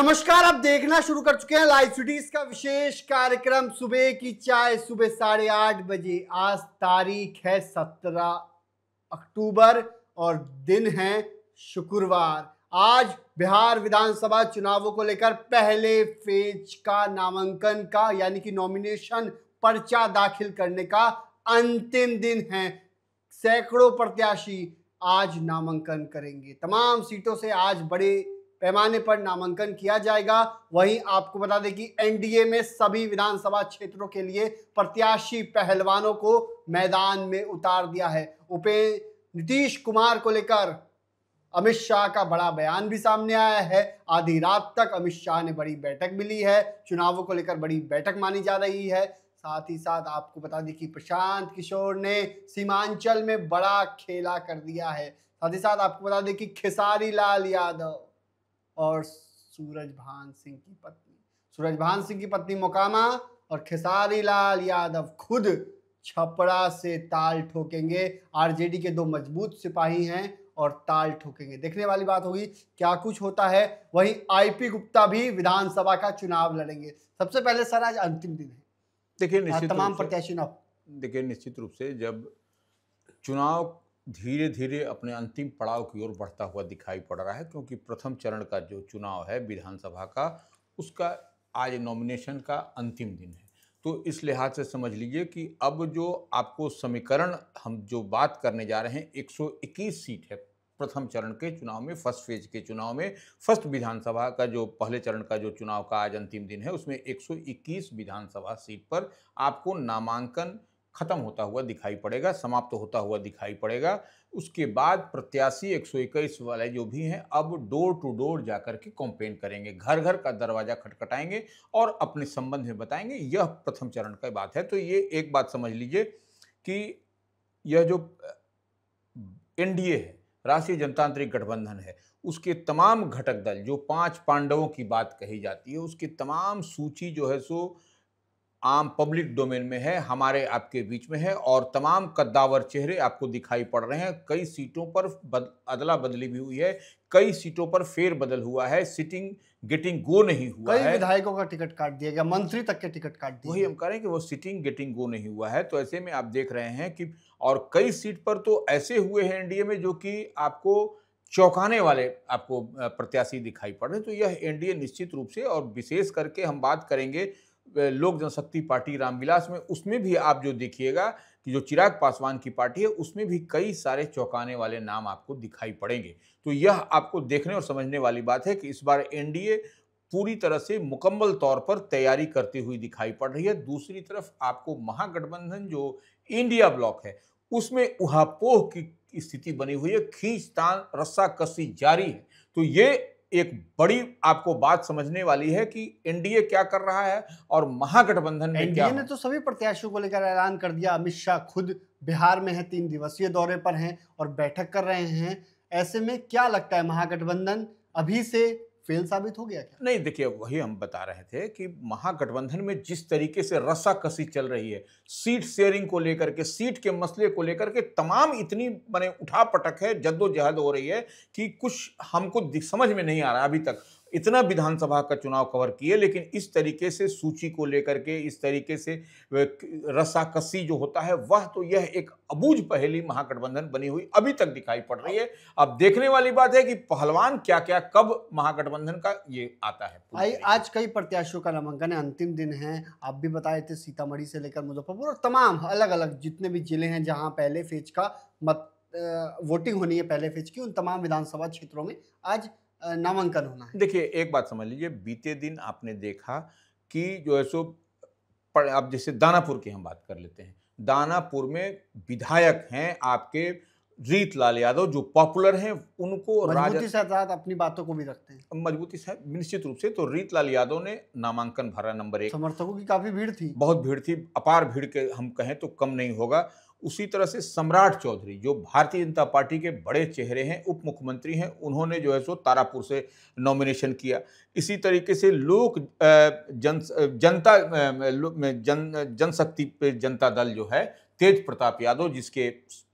नमस्कार, आप देखना शुरू कर चुके हैं लाइव सिटीज का विशेष कार्यक्रम सुबह की चाय। सुबह 8:30 बजे। आज तारीख है 17 अक्टूबर और दिन है शुक्रवार। आज बिहार विधानसभा चुनावों को लेकर पहले फेज का नामांकन का यानी कि नॉमिनेशन पर्चा दाखिल करने का अंतिम दिन है। सैकड़ों प्रत्याशी आज नामांकन करेंगे। तमाम सीटों से आज बड़े पैमाने पर नामांकन किया जाएगा। वहीं आपको बता दें कि एनडीए में सभी विधानसभा क्षेत्रों के लिए प्रत्याशी पहलवानों को मैदान में उतार दिया है। नीतीश कुमार को लेकर अमित शाह का बड़ा बयान भी सामने आया है। आधी रात तक अमित शाह ने बड़ी बैठक भी ली है। चुनावों को लेकर बड़ी बैठक मानी जा रही है। साथ ही साथ आपको बता दें कि प्रशांत किशोर ने सीमांचल में बड़ा खेला कर दिया है। साथ ही साथ आपको बता दें कि खेसारी लाल यादव और सूरजभान सिंह की पत्नी मोकामा और खेसारी लाल यादव खुद छपरा से ताल ठोकेंगे। आरजेडी के दो मजबूत सिपाही हैं और ताल ठोकेंगे। देखने वाली बात होगी क्या कुछ होता है। वहीं आईपी गुप्ता भी विधानसभा का चुनाव लड़ेंगे। सबसे पहले सर, आज अंतिम दिन है। देखिए, तमाम प्रत्याशी निश्चित रूप से जब चुनाव धीरे धीरे अपने अंतिम पड़ाव की ओर बढ़ता हुआ दिखाई पड़ रहा है, क्योंकि प्रथम चरण का जो चुनाव है विधानसभा का, उसका आज नॉमिनेशन का अंतिम दिन है। तो इस लिहाज से समझ लीजिए कि अब जो आपको समीकरण हम जो बात करने जा रहे हैं, 121 सीट है प्रथम चरण के चुनाव में, फर्स्ट फेज के चुनाव में। फर्स्ट विधानसभा का जो पहले चरण का जो चुनाव का आज अंतिम दिन है, उसमें 121 विधानसभा सीट पर आपको नामांकन खत्म होता हुआ दिखाई पड़ेगा, समाप्त होता हुआ दिखाई पड़ेगा। उसके बाद प्रत्याशी 121 वाले जो भी हैं, अब डोर टू डोर जाकर के कैंपेन करेंगे, घर घर का दरवाजा खटखटाएंगे और अपने संबंध में बताएंगे। यह प्रथम चरण का बात है। तो ये एक बात समझ लीजिए कि यह जो एनडीए है, राष्ट्रीय जनतांत्रिक गठबंधन है, उसके तमाम घटक दल, जो 5 पांडवों की बात कही जाती है, उसकी तमाम सूची जो है सो आम पब्लिक डोमेन में है, हमारे आपके बीच में है, और तमाम कद्दावर चेहरे आपको दिखाई पड़ रहे हैं। कई सीटों पर अदला बदली भी हुई है, कई सीटों पर फेर बदल हुआ है, सिटिंग गेटिंग गो नहीं हुआ है। कई विधायकों का टिकट काट दिया गया, मंत्री तक के टिकट काट दिए। वही हम कह रहे हैं कि वो सिटिंग गेटिंग गो नहीं हुआ है। तो ऐसे में आप देख रहे हैं कि और कई सीट पर तो ऐसे हुए हैं एनडीए में जो कि आपको चौंकाने वाले आपको प्रत्याशी दिखाई पड़ रहे हैं। तो यह एनडीए निश्चित रूप से, और विशेष करके हम बात करेंगे लोक जनशक्ति पार्टी रामविलास में, उसमें भी आप जो देखिएगा कि जो चिराग पासवान की पार्टी है, उसमें भी कई सारे चौंकाने वाले नाम आपको दिखाई पड़ेंगे। तो यह आपको देखने और समझने वाली बात है कि इस बार एनडीए पूरी तरह से मुकम्मल तौर पर तैयारी करती हुई दिखाई पड़ रही है। दूसरी तरफ आपको महागठबंधन जो इंडिया ब्लॉक है, उसमें उहापोह की स्थिति बनी हुई है, खींचतान रस्साकसी जारी है। तो ये एक बड़ी आपको बात समझने वाली है कि एनडीए क्या कर रहा है और महागठबंधन में क्या। एनडीए ने तो सभी प्रत्याशियों को लेकर ऐलान कर दिया। अमित शाह खुद बिहार में है, 3 दिवसीय दौरे पर हैं और बैठक कर रहे हैं। ऐसे में क्या लगता है, महागठबंधन अभी से फेल साबित हो गया क्या? नहीं, देखिए, वही हम बता रहे थे कि महागठबंधन में जिस तरीके से रस्साकसी चल रही है, सीट शेयरिंग को लेकर के, सीट के मसले को लेकर के, तमाम इतनी माने उठापटक है, जद्दोजहद हो रही है कि कुछ हमको समझ में नहीं आ रहा। अभी तक इतना विधानसभा का चुनाव कवर किए, लेकिन इस तरीके से सूची को लेकर के, इस तरीके से रस्साकसी जो होता है, वह तो यह एक अबूझ पहेली महागठबंधन बनी हुई अभी तक दिखाई पड़ रही है। अब देखने वाली बात है कि पहलवान क्या क्या कब महागठबंधन का ये आता है। आज कई प्रत्याशियों का नामांकन है, अंतिम दिन है। आप भी बताए थे सीतामढ़ी से लेकर मुजफ्फरपुर और तमाम अलग अलग जितने भी जिले हैं जहां पहले फेज का वोटिंग होनी है, पहले फेज की, उन तमाम विधानसभा क्षेत्रों में आज नामांकन होना है। देखिए, एक बात समझ लीजिए, बीते दिन आपने देखा कि जो है सो अब जैसे दानापुर की हम बात कर लेते हैं। दानापुर में विधायक हैं आपके रीत लाल यादव, जो पॉपुलर हैं, उनको मजबूती से साथ अपनी बातों को भी रखते हैं। मजबूती से निश्चित रूप से। तो रीत लाल यादव ने नामांकन भरा, नंबर 1। समर्थकों की काफी भीड़ थी, बहुत भीड़ थी, अपार भीड़ के हम कहें तो कम नहीं होगा। उसी तरह से सम्राट चौधरी, जो भारतीय जनता पार्टी के बड़े चेहरे हैं, उप मुख्यमंत्री हैं, उन्होंने जो है सो तारापुर से नॉमिनेशन किया। इसी तरीके से लोक जनशक्ति जनता दल जो है, तेज प्रताप यादव, जिसके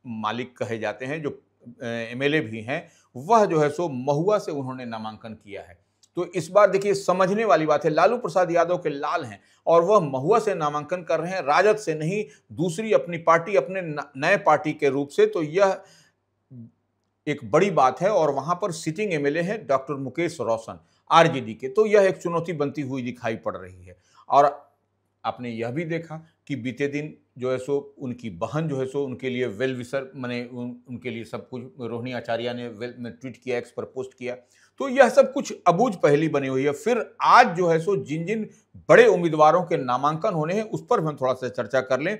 मालिक कहे जाते हैं, जो एमएलए भी हैं, वह जो है सो महुआ से उन्होंने नामांकन किया है। तो इस बार देखिए समझने वाली बात है, लालू प्रसाद यादव के लाल हैं और वह महुआ से नामांकन कर रहे हैं, राजद से नहीं, दूसरी अपनी पार्टी, अपने नए पार्टी के रूप से। तो यह एक बड़ी बात है और वहां पर सिटिंग एमएलए हैं डॉक्टर मुकेश रोशन आरजेडी के, तो यह एक चुनौती बनती हुई दिखाई पड़ रही है। और आपने यह भी देखा कि बीते दिन जो है सो उनकी बहन जो है सो उनके लिए वेल विशर माने उनके लिए सब कुछ, रोहिणी आचार्य ने वेल में ट्वीट किया, एक्स पर पोस्ट किया। तो यह सब कुछ अबूझ पहेली बनी हुई है। फिर आज जो है सो जिन जिन बड़े उम्मीदवारों के नामांकन होने हैं उस पर हम थोड़ा सा चर्चा कर लें।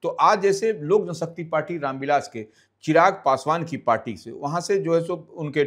तो आज जैसे लोक जनशक्ति पार्टी रामविलास के चिराग पासवान की पार्टी से, वहां से जो है सो उनके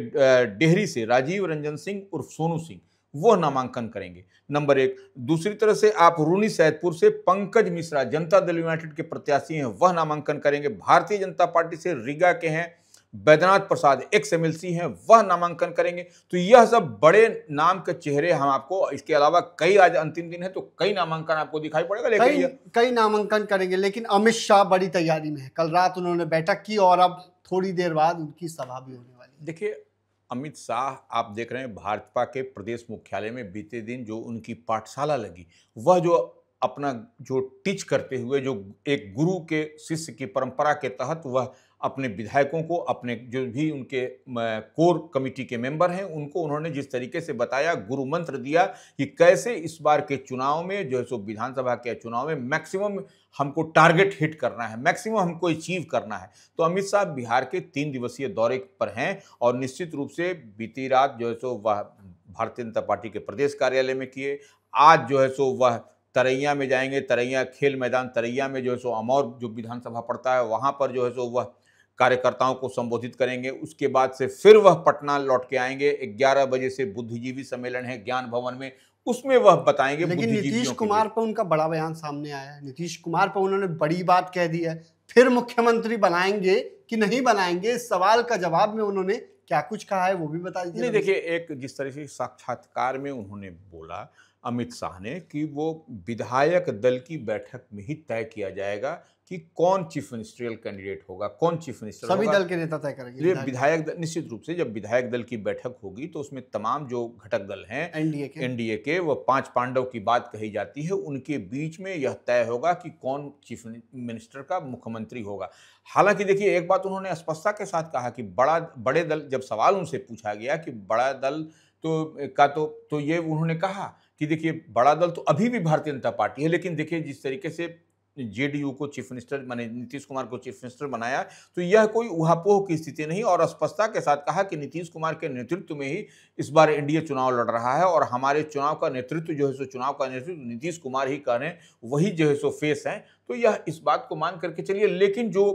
डेहरी से राजीव रंजन सिंह उर्फ सोनू सिंह वह नामांकन करेंगे, नंबर 1। दूसरी तरह से आप रूनी सैदपुर से पंकज मिश्रा जनता दल यूनाइटेड के प्रत्याशी हैं, वह नामांकन करेंगे। भारतीय जनता पार्टी से रीगा के हैं बैद्यनाथ प्रसाद, एक्स एमएलसी हैं, वह नामांकन करेंगे। तो यह सब बड़े नाम के चेहरे हम आपको, इसके अलावा कई, आज अंतिम दिन है तो कई नामांकन आपको दिखाई पड़ेगा, लेकिन कई नामांकन करेंगे। लेकिन अमित शाह बड़ी तैयारी में है, कल रात उन्होंने बैठक की और अब थोड़ी देर बाद उनकी सभा भी होने वाली है। देखिए अमित शाह आप देख रहे हैं भाजपा के प्रदेश मुख्यालय में बीते दिन जो उनकी पाठशाला लगी, वह जो अपना जो टीच करते हुए, जो एक गुरु के शिष्य की परंपरा के तहत वह अपने विधायकों को, अपने जो भी उनके कोर कमेटी के मेंबर हैं उनको उन्होंने जिस तरीके से बताया, गुरु मंत्र दिया कि कैसे इस बार के चुनाव में जो है सो विधानसभा के चुनाव में मैक्सिमम हमको टारगेट हिट करना है, मैक्सिमम हमको अचीव करना है। तो अमित शाह बिहार के 3 दिवसीय दौरे पर हैं और निश्चित रूप से बीती रात जो है सो वह भारतीय जनता पार्टी के प्रदेश कार्यालय में किए, आज जो है सो वह तरैया में जाएंगे, तरैया खेल मैदान तरैया में जो है सो अमौर जो विधानसभा पड़ता है वहां पर जो है सो वह कार्यकर्ताओं को संबोधित करेंगे। उसके बाद से फिर वह पटना लौट के आएंगे, 11 बजे से बुद्धिजीवी सम्मेलन है ज्ञान भवन में, उसमें वह बताएंगे। लेकिन नीतीश कुमार पर उनका बड़ा बयान सामने आया है, नीतीश कुमार पर उन्होंने बड़ी बात कह दी है। फिर मुख्यमंत्री बनाएंगे कि नहीं बनाएंगे, इस सवाल का जवाब में उन्होंने क्या कुछ कहा है वो भी बता दीजिए। नहीं देखिए, एक जिस तरह से साक्षात्कार में उन्होंने बोला अमित शाह ने कि वो विधायक दल की बैठक में ही तय किया जाएगा कि कौन चीफ मिनिस्ट्रियल कैंडिडेट होगा, कौन चीफ मिनिस्टर सभी होगा। दल के नेता तय करेंगे। विधायक दल निश्चित रूप से, जब विधायक दल की बैठक होगी तो उसमें तमाम जो घटक दल हैं एनडीए के वो 5 पांडव की बात कही जाती है, उनके बीच में यह तय होगा कि कौन चीफ मिनिस्टर का मुख्यमंत्री होगा। हालांकि देखिए एक बात उन्होंने स्पष्टता के साथ कहा कि बड़े दल, जब सवाल उनसे पूछा गया कि बड़ा दल तो ये उन्होंने कहा कि देखिए बड़ा दल तो अभी भी भारतीय जनता पार्टी है, लेकिन देखिए जिस तरीके से जेडीयू को चीफ मिनिस्टर माने नीतीश कुमार को चीफ मिनिस्टर बनाया तो यह कोई उहापोह की स्थिति नहीं, और स्पष्टता के साथ कहा कि नीतीश कुमार के नेतृत्व में ही इस बार एनडीए चुनाव लड़ रहा है और हमारे चुनाव का नेतृत्व जो है सो चुनाव का नेतृत्व नीतीश कुमार ही कर रहे हैं, वही जो है सो फेस है। तो यह इस बात को मान करके चलिए। लेकिन जो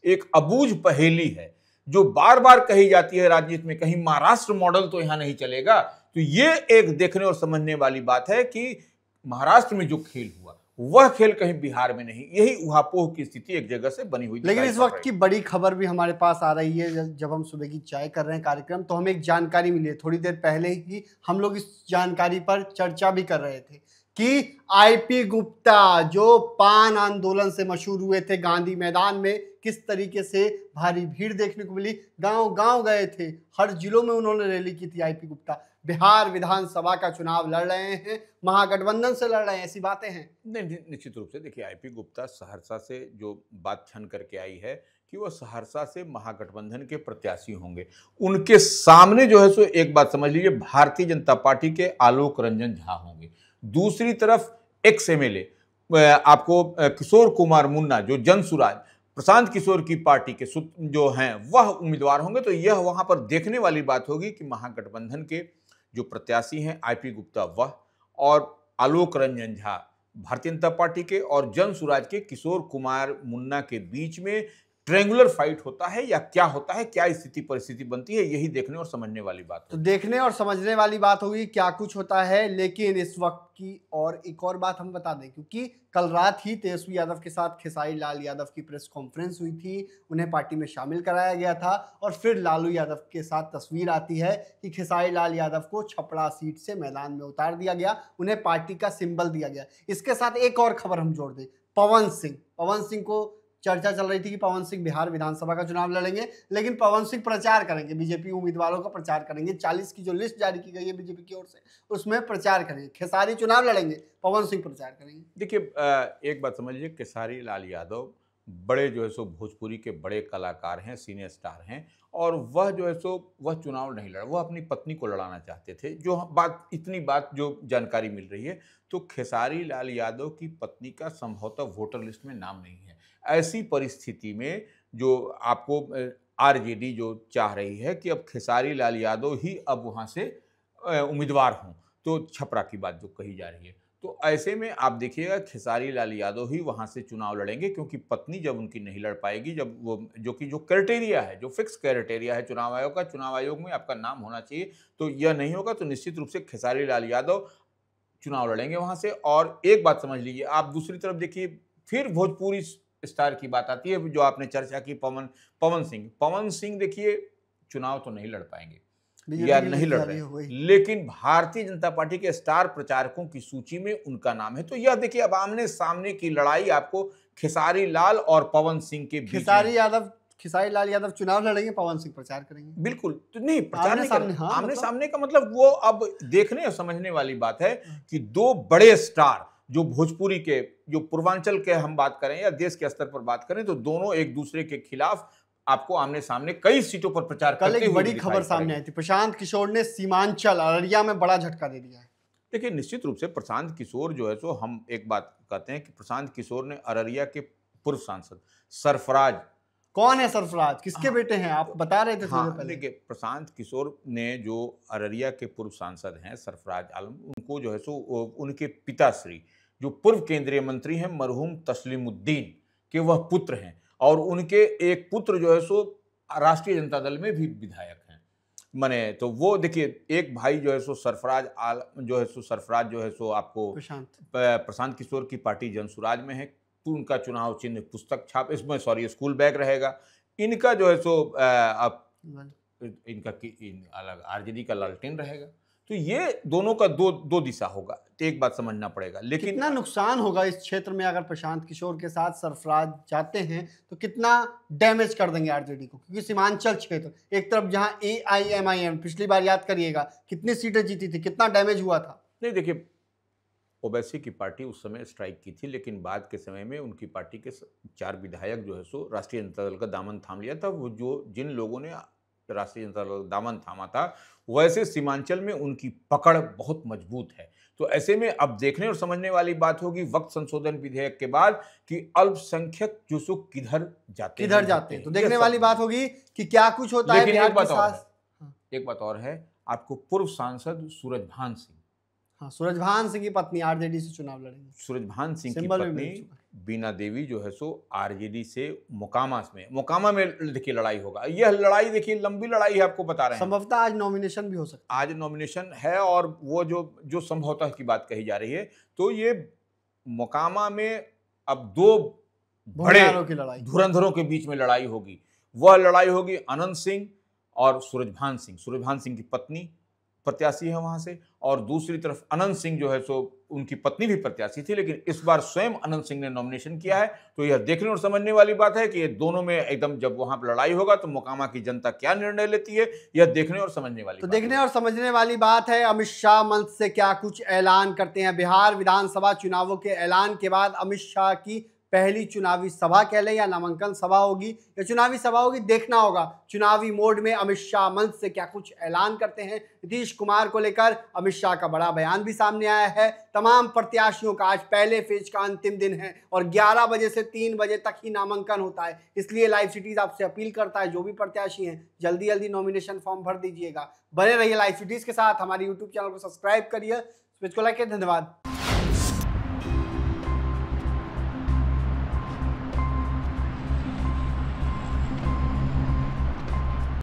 एक अबूझ पहेली है जो बार बार कही जाती है राजनीति में, कहीं महाराष्ट्र मॉडल तो यहां नहीं चलेगा, तो ये एक देखने और समझने वाली बात है कि महाराष्ट्र में जो खेल हुआ वह खेल कहीं बिहार में नहीं, यही उहापोह की स्थिति एक जगह से बनी हुई। लेकिन इस वक्त की बड़ी खबर भी हमारे पास आ रही है। जब हम सुबह की चाय कर रहे हैं कार्यक्रम, तो हमें एक जानकारी मिली है, थोड़ी देर पहले ही हम लोग इस जानकारी पर चर्चा भी कर रहे थे कि आईपी गुप्ता जो पान आंदोलन से मशहूर हुए थे गांधी मैदान में, किस तरीके से भारी भीड़ देखने को मिली, गांव गांव गए थे, हर जिलों में उन्होंने रैली की थी। आईपी गुप्ता बिहार विधानसभा का चुनाव लड़ रहे हैं, महागठबंधन से लड़ रहे हैं, ऐसी बातें हैं। नहीं, निश्चित रूप से देखिए आईपी गुप्ता सहरसा से जो बात छन करके आई है कि वह सहरसा से महागठबंधन के प्रत्याशी होंगे, उनके सामने जो है सो एक बात समझ लीजिए, भारतीय जनता पार्टी के आलोक रंजन झा होंगे, दूसरी तरफ एक्स एमएलए आपको किशोर कुमार मुन्ना जो जनसुराज प्रशांत किशोर की पार्टी के जो हैं वह उम्मीदवार होंगे। तो यह वहां पर देखने वाली बात होगी कि महागठबंधन के जो प्रत्याशी हैं आईपी गुप्ता वह और आलोक रंजन झा भारतीय जनता पार्टी के और जनसुराज के किशोर कुमार मुन्ना के बीच में ट्रायंगुलर फाइट होता है या क्या होता है, क्या स्थिति परिस्थिति बनती है, यही देखने और समझने वाली बात तो देखने और समझने वाली बात होगी क्या कुछ होता है। लेकिन इस वक्त की और एक और बात हम बता दें, क्योंकि कल रात ही तेजस्वी यादव के साथ खेसारी लाल यादव की प्रेस कॉन्फ्रेंस हुई थी, उन्हें पार्टी में शामिल कराया गया था और फिर लालू यादव के साथ तस्वीर आती है कि खेसारी लाल यादव को छपरा सीट से मैदान में उतार दिया गया, उन्हें पार्टी का सिंबल दिया गया। इसके साथ एक और खबर हम जोड़ दें, पवन सिंह को चर्चा चल रही थी कि पवन सिंह बिहार विधानसभा का चुनाव लड़ेंगे, लेकिन पवन सिंह प्रचार करेंगे, बीजेपी उम्मीदवारों का प्रचार करेंगे। 40 की जो लिस्ट जारी की गई है बीजेपी की ओर से, उसमें प्रचार करेंगे। खेसारी चुनाव लड़ेंगे, पवन सिंह प्रचार करेंगे। देखिए, एक बात समझिए, खेसारी लाल यादव बड़े जो है सो भोजपुरी के बड़े कलाकार हैं, सीनियर स्टार हैं, और वह जो है सो वह चुनाव नहीं लड़ा, वह अपनी पत्नी को लड़ाना चाहते थे। जो बात, इतनी बात जो जानकारी मिल रही है, तो खेसारी लाल यादव की पत्नी का संभवतः वोटर लिस्ट में नाम नहीं है। ऐसी परिस्थिति में जो आपको आरजेडी जो चाह रही है कि अब खेसारी लाल यादव ही अब वहाँ से उम्मीदवार हों, तो छपरा की बात जो कही जा रही है, तो ऐसे में आप देखिएगा खेसारी लाल यादव ही वहां से चुनाव लड़ेंगे, क्योंकि पत्नी जब उनकी नहीं लड़ पाएगी, जब वो जो क्राइटेरिया है, जो फिक्स क्राइटेरिया है चुनाव आयोग का, चुनाव आयोग में आपका नाम होना चाहिए, तो यह नहीं होगा, तो निश्चित रूप से खेसारी लाल यादव चुनाव लड़ेंगे वहां से। और एक बात समझ लीजिए, आप दूसरी तरफ देखिए, फिर भोजपुरी स्टार की बात आती है, जो आपने चर्चा की, पवन सिंह देखिए चुनाव तो नहीं लड़ पाएंगे या नहीं लड़ रहे, लेकिन भारतीय जनता पार्टी के स्टार प्रचारकों की सूची में उनका नाम है। तो यह देखिए, अब आमने सामने की लड़ाई आपको खेसारी लाल और पवन सिंह के बीच। खेसारी लाल यादव चुनाव लड़ेंगे, पवन सिंह प्रचार करेंगे। बिल्कुल, तो नहीं प्रचार नहीं करेंगे, आमने सामने का मतलब वो अब देखने और समझने वाली बात है कि दो बड़े स्टार जो भोजपुरी के, जो पूर्वांचल के हम बात करें या देश के स्तर पर बात करें, तो दोनों एक दूसरे के खिलाफ आपको आमने सामने कई सीटों पर प्रचार करते हुए। कल एक बड़ी खबर सामने आई थी, प्रशांत किशोर ने सीमांचल अररिया में बड़ा झटका दे दिया है। देखिए, निश्चित रूप से प्रशांत किशोर जो है, सो हम एक बात कहते हैं कि प्रशांत किशोर ने अररिया के पूर्व सांसद सरफराज। कौन है सरफराज, किसके बेटे हैं, आप बता रहे थे थोड़े पहले। देखिए, प्रशांत किशोर ने जो अररिया के पूर्व सांसद हैं सरफराज आलम, उनको जो है सो उनके पिताश्री जो पूर्व केंद्रीय मंत्री हैं मरहूम तस्लीमुद्दीन के वह पुत्र हैं, और उनके एक पुत्र जो है सो राष्ट्रीय जनता दल में भी विधायक हैं। माने तो वो देखिए, एक भाई जो है सो सरफराज जो है सो आपको प्रशांत किशोर की पार्टी जनसुराज में है, तो उनका चुनाव चिन्ह पुस्तक छाप, इसमें स्कूल बैग रहेगा। इनका जो है सो इनका अलग आरजेडी का लालटेन रहेगा। तो ये दोनों का दो दिशा होगा, तो एक बात समझना पड़ेगा। लेकिन कितना नुकसान होगा इस क्षेत्र में अगर प्रशांत किशोर के साथ सरफराज जाते हैं, तो कितना डैमेज कर देंगे आरजेडी को, क्योंकि सीमांचल क्षेत्र एक तरफ जहां AIMIM पिछली बार याद करिएगा कितनी सीटें जीती थी, कितना डैमेज हुआ था। नहीं, देखिए, ओवैसी की पार्टी उस समय स्ट्राइक की थी, लेकिन बाद के समय में उनकी पार्टी के 4 विधायक जो है सो राष्ट्रीय जनता दल का दामन थाम लिया था। वो जिन लोगों ने राष्ट्रीय जनता दल का दामन थामा था, वैसे सीमांचल में उनकी पकड़ बहुत मजबूत है। तो ऐसे में अब देखने और समझने वाली बात होगी वक्त संशोधन विधेयक के बाद कि अल्पसंख्यक जो सो किधर जाते हैं, तो देखने वाली बात होगी कि क्या कुछ होता है। लेकिन एक बात और है, आपको पूर्व सांसद सूरजभान सिंह, सूरजभान सिंह की पत्नी आरजेडी से चुनाव लड़ेंगी। सूरजभान सिंह की पत्नी बीना देवी जो है सो आरजेडी से मोकामा में देखिए लड़ाई होगा। यह लड़ाई देखिए लंबी लड़ाई है, आपको बता रहे हैं। संभवतः आज नॉमिनेशन भी हो सकता है। आज नॉमिनेशन है, और वो जो संभवतः की बात कही जा रही है, तो ये मोकामा में अब 2 बड़े धुरंधरों के बीच में लड़ाई होगी। वह लड़ाई होगी अनंत सिंह और सूरजभान सिंह की पत्नी प्रत्याशी है वहां से, और दूसरी तरफ अनंत सिंह जो है सो उनकी पत्नी भी प्रत्याशी थी, लेकिन इस बार स्वयं अनंत सिंह ने नॉमिनेशन किया है। तो यह देखने और समझने वाली बात है कि ये दोनों में एकदम जब वहां पर लड़ाई होगा तो मोकामा की जनता क्या निर्णय लेती है, यह देखने और समझने वाली तो देखने और समझने वाली बात है। अमित शाह मंच से क्या कुछ ऐलान करते हैं। बिहार विधानसभा चुनावों के ऐलान के बाद अमित शाह की पहली चुनावी सभा कह लें या नामांकन सभा होगी या चुनावी सभा होगी, देखना होगा। चुनावी मोड में अमित शाह मंच से क्या कुछ ऐलान करते हैं। नीतीश कुमार को लेकर अमित शाह का बड़ा बयान भी सामने आया है। तमाम प्रत्याशियों का आज पहले फेज का अंतिम दिन है और 11 बजे से 3 बजे तक ही नामांकन होता है। इसलिए लाइव सिटीज आपसे अपील करता है, जो भी प्रत्याशी हैं जल्दी जल्दी नॉमिनेशन फॉर्म भर दीजिएगा। बने रहिए लाइव सिटीज के साथ, हमारे यूट्यूब चैनल को सब्सक्राइब करिए, स्विच को लाइक, धन्यवाद।